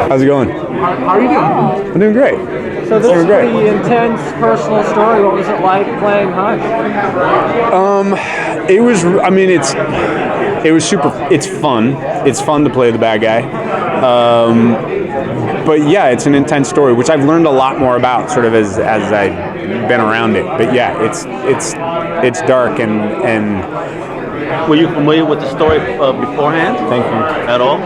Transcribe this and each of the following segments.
How's it going? How are you doing? I'm doing great. So this is a pretty intense personal story. What was it like playing Hush? It was. I mean, it was super. It's fun. It's fun to play the bad guy. But yeah, it's an intense story, which I've learned a lot more about, sort of as I've been around it. But yeah, it's dark and. Were you familiar with the story beforehand? Thank you. At all?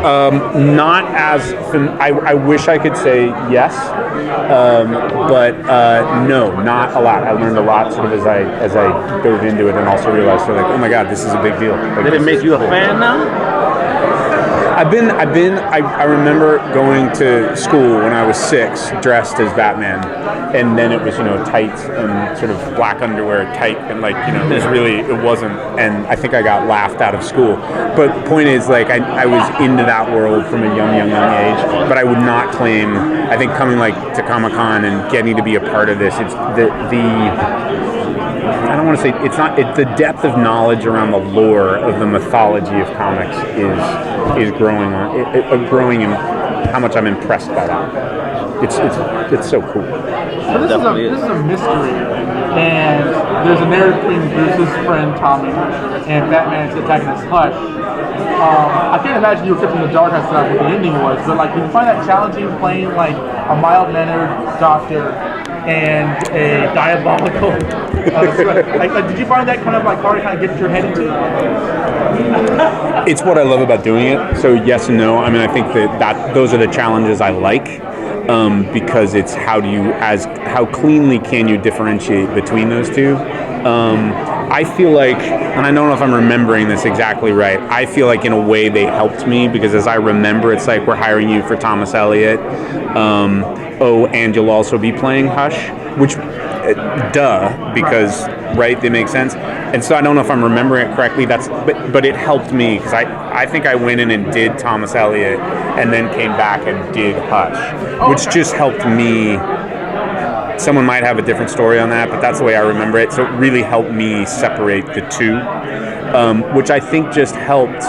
Not as. I wish I could say yes, but no, not a lot. I learned a lot sort of as I dove into it, and also realized like, oh my God, this is a big deal. Like, Did it make you a fan now? I remember going to school when I was 6, dressed as Batman, and then it was, tights and sort of black underwear, tight, and it wasn't, and I think I got laughed out of school. But the point is, like, I was into that world from a young age, but I would not claim, I think coming to Comic-Con and getting to be a part of this, it's I don't want to say the depth of knowledge around the lore of the mythology of comics is growing growing in how much I'm impressed by that. It's so cool. So this is a mystery, and there's a narrative between Bruce's friend Tommy and Batman's antagonist Hush. I can't imagine you were kept in the dark as to what the ending was, but did you find that challenging playing a mild-mannered doctor and a diabolical did you find that kind of hard to get your head into? It's what I love about doing it. So yes and no. I mean, I think that those are the challenges I like, because it's how cleanly can you differentiate between those two. I feel like, and I don't know if I'm remembering this exactly right, I feel like in a way they helped me, because as I remember, it's like, we're hiring you for Thomas Elliott. And you'll also be playing Hush, which, because, right, they make sense. And so I don't know if I'm remembering it correctly, but it helped me, because I think I went in and did Thomas Elliott, and then came back and did Hush, which just helped me. Someone might have a different story on that, but that's the way I remember it. So it really helped me separate the two, which I think just helped.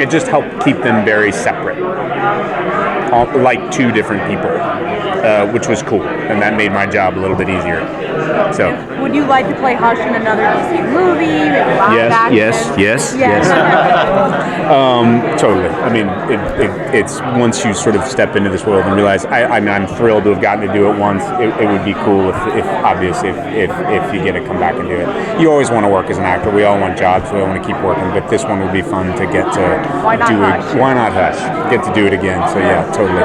It just helped keep them very separate, like two different people, which was cool, and that made my job a little bit easier. So. Would you like to play Hush in another DC movie? Yes. Totally. I mean, it's once you sort of step into this world and realize, I'm thrilled to have gotten to do it once. It would be cool if obviously if you get to come back and do it. You always want to work as an actor. We all want jobs. We all want to keep working. But this one would be fun to get to do it. Why not Hush? Get to do it again. So yeah, totally.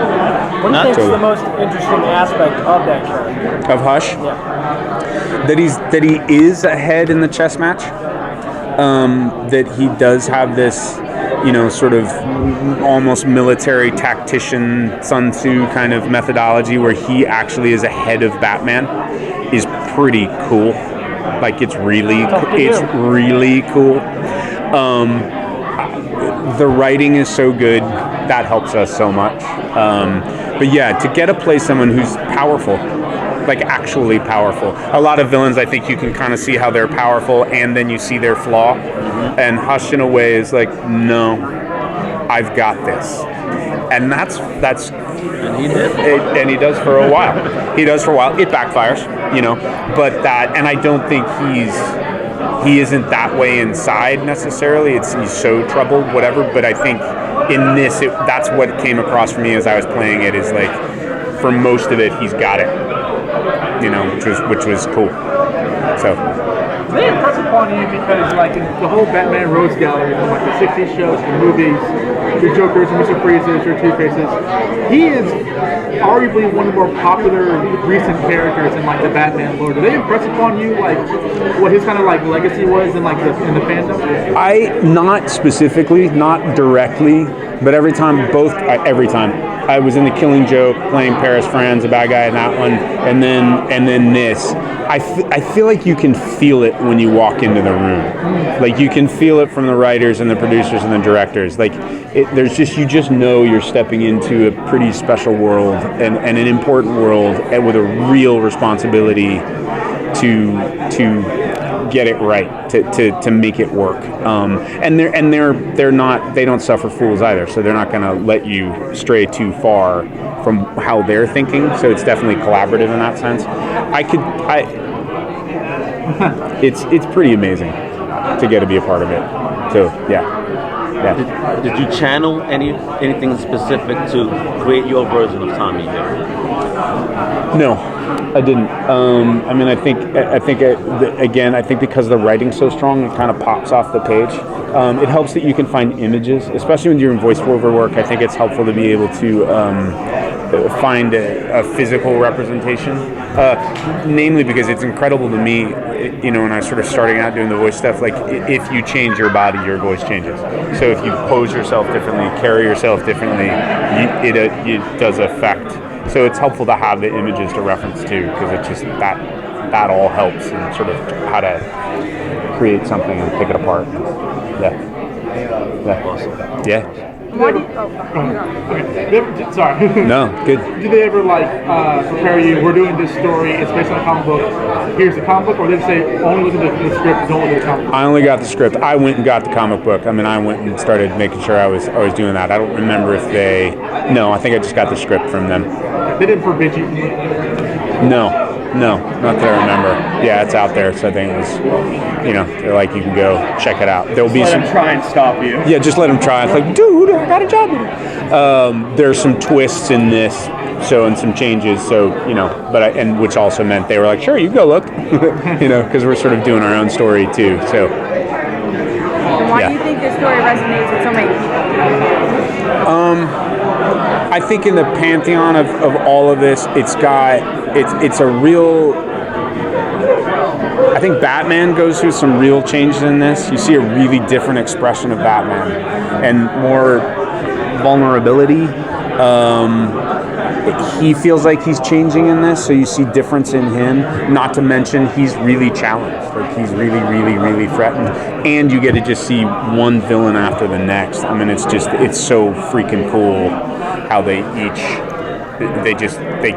What do you think is the most interesting aspect of that character? Of Hush? Yeah. That he is ahead in the chess match. That he does have this, sort of almost military tactician Sun Tzu kind of methodology, where he actually is ahead of Batman, is pretty cool. It's really cool. The writing is so good, that helps us so much. But yeah, to get to play someone who's powerful, actually powerful. A lot of villains, I think you can kind of see how they're powerful, and then you see their flaw. Mm-hmm. And Hush, in a way, is no, I've got this. And that's. And he did. And he does for a while. It backfires, But that, and I don't think he isn't that way inside necessarily. He's so troubled, whatever. But I think in this, that's what came across for me as I was playing it. Is for most of it, he's got it. Which was cool. So. They impress upon you because, in the whole Batman Rogues Gallery, from the '60s shows, the movies, your Jokers, your Mr. Freezes, your Two-Faces, he is arguably one of the more popular recent characters in the Batman lore. Do they impress upon you what his kind of legacy was in the fandom? Not specifically, not directly, but every time. I was in The Killing Joke, playing Paris Franz, a bad guy in that one, and then this. I feel like you can feel it when you walk into the room. You can feel it from the writers and the producers and the directors. You just know you're stepping into a pretty special world and an important world, and with a real responsibility to get it right to make it work. And they don't suffer fools either, so they're not going to let you stray too far from how they're thinking. So it's definitely collaborative in that sense. It's pretty amazing to get to be a part of it. So yeah. Did you channel anything specific to create your version of Tommy here? No, I didn't. I mean, I think because the writing's so strong, it kind of pops off the page. It helps that you can find images, especially when you're in voiceover work. I think it's helpful to be able to find a physical representation, namely because it's incredible to me, when I was sort of starting out doing the voice stuff, like if you change your body, your voice changes. So if you pose yourself differently, carry yourself differently, it does affect. So it's helpful to have the images to reference to, because it just that all helps in sort of how to create something and pick it apart. Yeah. Awesome. Yeah. Why do you, Okay. Sorry. No, good. Do they ever prepare you? We're doing this story. It's based on a comic book. Here's the comic book, or did they say only look at the script, don't look at the comic book? I only got the script. I went and got the comic book. I mean, I went and started making sure I was doing that. I don't remember if they. No, I think I just got the script from them. They didn't forbid you. No, not that I remember. Yeah, it's out there. So I think it was, they're like, you can go check it out. There'll be some. Let them try and stop you. Yeah, just let them try. It's like, dude, I got a job to do. There's some twists in this, and some changes. So and which also meant they were like, sure, you go look, because we're sort of doing our own story too. So. why do you think this story resonates with so many people? I think in the pantheon of all of this, it's a real. I think Batman goes through some real changes in this. You see a really different expression of Batman and more vulnerability. He feels like he's changing in this, so you see difference in him. Not to mention he's really challenged. Like he's really, really, really threatened. And you get to just see one villain after the next. I mean, it's so freaking cool how they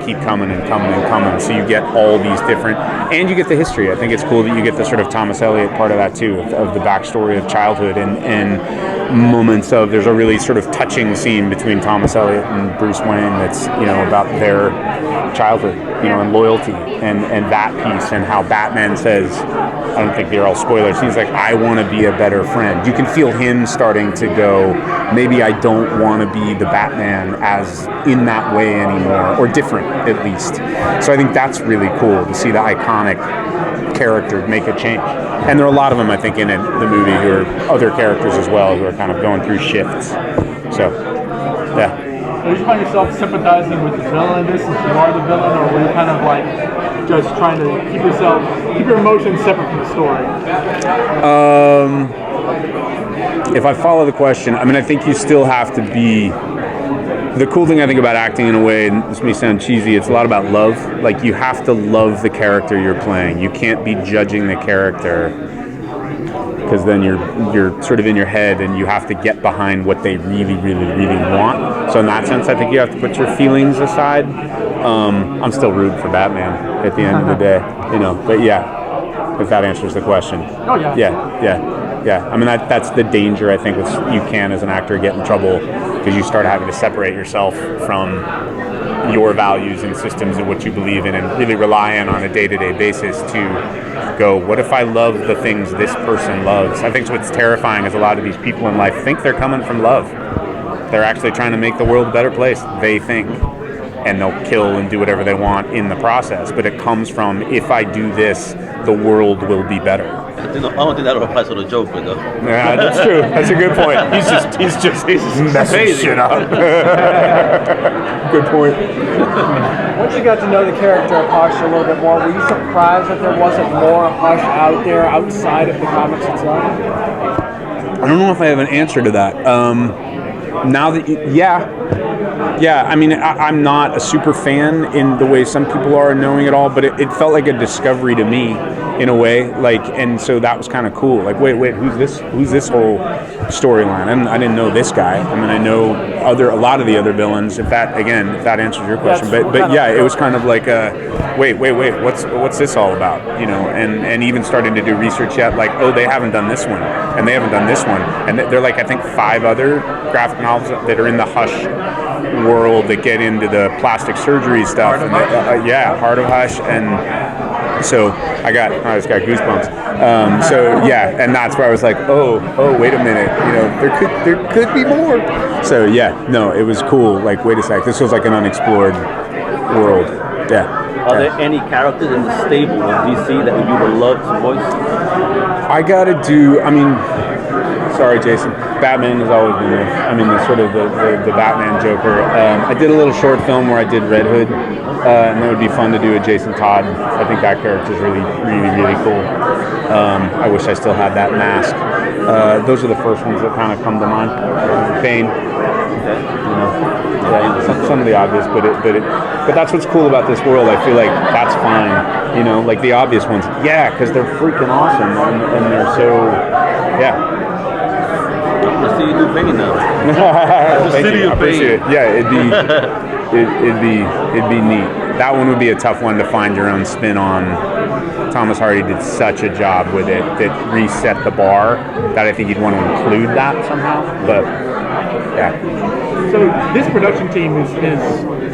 keep coming and coming and coming. So you get all these different, and you get the history. I think it's cool that you get the sort of Thomas Elliot part of that too, of the backstory of childhood and moments of. There's a really sort of touching scene between Thomas Elliot and Bruce Wayne that's about their childhood, and loyalty and that piece, and how Batman says, I don't think they're all spoilers. He's like, I want to be a better friend. You can feel him starting to go, maybe I don't want to be the Batman as in that way anymore, or different at least. So I think that's really cool to see the iconic character make a change. And there are a lot of them, I think, in the movie who are other characters as well, who are kind of going through shifts. So, yeah. Did you find yourself sympathizing with the villain in this, since you are the villain, or were you kind of just trying to keep your emotions separate from the story? If I follow the question, I mean, I think you still have to be. The cool thing I think about acting in a way, and this may sound cheesy, it's a lot about love. Like, you have to love the character you're playing. You can't be judging the character, because then you're sort of in your head, and you have to get behind what they really, really, really want. So in that sense, I think you have to put your feelings aside. I'm still rooting for Batman at the end of the day, But yeah, if that answers the question. Oh yeah. Yeah. I mean, that's the danger, I think, you can as an actor get in trouble, because you start having to separate yourself from your values and systems and what you believe in, and really relying on a day-to-day basis to go, what if I love the things this person loves? I think what's terrifying is a lot of these people in life think they're coming from love. They're actually trying to make the world a better place, they think. And they'll kill and do whatever they want in the process. But it comes from, if I do this, the world will be better. I don't think that applies to the Joker, though. Yeah, that's true. That's a good point. He's just messing shit up. Good point. Once you got to know the character of Hush a little bit more, were you surprised that there wasn't more Hush out there outside of the comics itself? I don't know if I have an answer to that. Now that yeah. I mean, I'm not a super fan in the way some people are in knowing it all, but it felt like a discovery to me. in a way. Like, and so that was kind of cool. Like, wait, who's this whole storyline? I didn't know this guy. I mean, I know a lot of the other villains. If that answers your question, but yeah, it was kind of like wait, what's this all about? You know, and even starting to do research yet, like, oh, they haven't done this one, and they haven't done this one, and they're like, I think 5 other graphic novels that are in the Hush world that get into the plastic surgery stuff. Heart of Hush, and so I just got goosebumps. So yeah, and that's where I was like, oh, wait a minute, you know, there could be more. So yeah, no, it was cool. Like, wait a sec, this was like an unexplored world. Yeah. Are there any characters in the stable of DC that you would love to voice? I gotta do. I mean, sorry, Jason. Batman has always been there. I mean, the sort of the Batman Joker. I did a little short film where I did Red Hood, and that would be fun to do with Jason Todd. I think that character is really, really, really cool. I wish I still had that mask. Those are the first ones that kind of come to mind. Bane. You know, some of the obvious, but that's what's cool about this world. I feel like that's fine. You know, like the obvious ones, yeah, because they're freaking awesome and they're so, yeah. I see you do Bane now. Thank you. I appreciate it. Yeah, it'd be neat. That one would be a tough one to find your own spin on. Thomas Hardy did such a job with it that reset the bar that I think you'd want to include that somehow. But yeah. So this production team is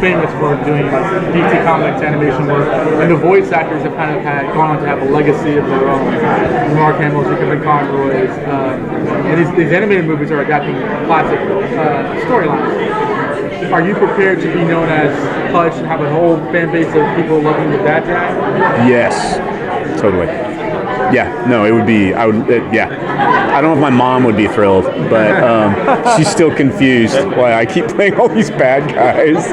famous for doing like DC Comics animation work, and the voice actors have kind of gone on to have a legacy of their own. Mark Hamill's, Kevin Conroy's, and these animated movies are adapting classic storylines. Are you prepared to be known as Hush and have a whole fan base of people loving the bad guy? Yes, totally. Yeah, no, it would be. I would. Yeah, I don't know if my mom would be thrilled, but she's still confused why I keep playing all these bad guys.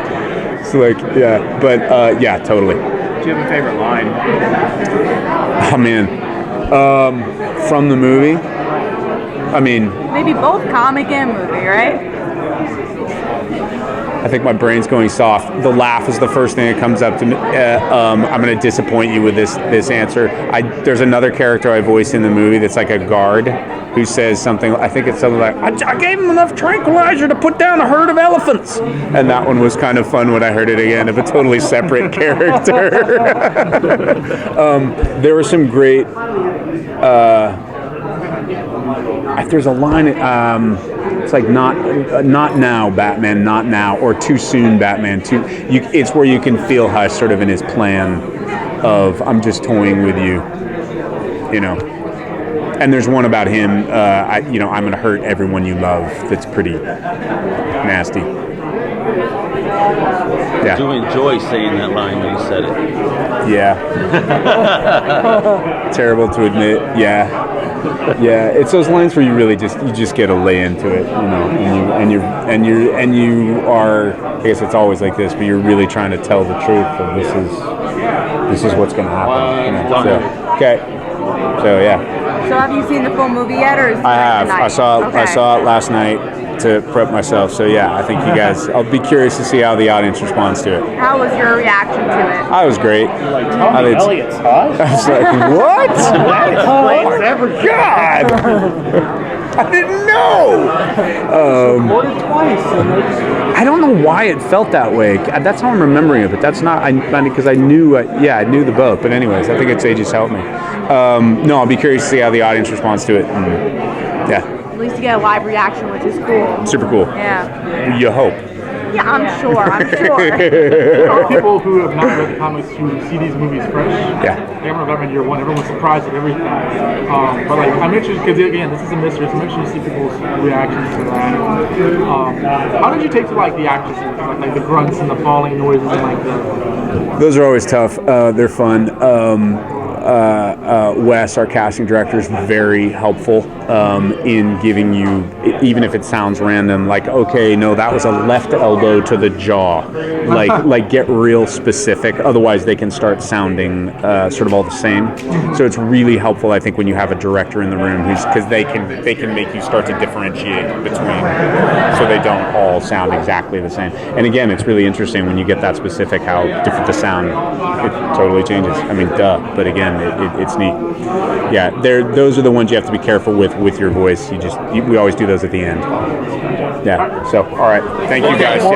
So like, yeah, but yeah, totally. Do you have a favorite line? Oh man, from the movie. I mean, maybe both comic and movie, right? I think my brain's going soft. The laugh is the first thing that comes up to me. I'm going to disappoint you with this answer. There's another character I voice in the movie that's like a guard who says something. I think it's something like, "I gave him enough tranquilizer to put down a herd of elephants," and that one was kind of fun when I heard it again of a totally separate character. There were some great. There's a line. It's like not now, Batman, not now, or too soon, Batman. It's where you can feel Hush sort of in his plan of I'm just toying with you, you know. And there's one about him. I'm going to hurt everyone you love. That's pretty nasty. Yeah. I do enjoy saying that line when you said it. Yeah. Terrible to admit. Yeah. Yeah, it's those lines where you really just get to lay into it, you know, and you are. I guess it's always like this, but you're really trying to tell the truth of this is what's going to happen. You know, so, okay, so yeah. So have you seen the full movie yet, or is it I have. tonight? I saw Okay. it last night to prep myself. So yeah, I think you guys. I'll be curious to see how the audience responds to it. How was your reaction to it? I was great. Like Tommy Elliott's Hush? I was like, what? That explains everything. God! I didn't know. Recorded twice. I don't know why it felt that way. That's how I'm remembering it, but that's not. Because I knew. I knew the both. But anyways, I think it's Ages helped me. No, I'll be curious to see how the audience responds to it. And, yeah. At least you get a live reaction, which is cool. Super cool. Yeah. You hope. Yeah, I'm sure. There are people who have not read the comics who see these movies fresh. Yeah. They haven't read Batman Year One. Everyone's surprised at everything. But like, I'm interested because again, this is a mystery. So I'm interested to see people's reactions to that. How did you take to like the actresses, like the grunts and the falling noises and like the? Those are always tough. They're fun. Wes, our casting director, is very helpful in giving you, even if it sounds random, like, okay, no, that was a left elbow to the jaw. Like get real specific. Otherwise, they can start sounding sort of all the same. So it's really helpful, I think, when you have a director in the room because they can make you start to differentiate between, so they don't all sound exactly the same. And again, it's really interesting when you get that specific how different the sound. It totally changes. I mean, duh. But again, and it's neat. Yeah, those are the ones you have to be careful with your voice. We always do those at the end. Yeah. So all right, thank you guys. Yeah.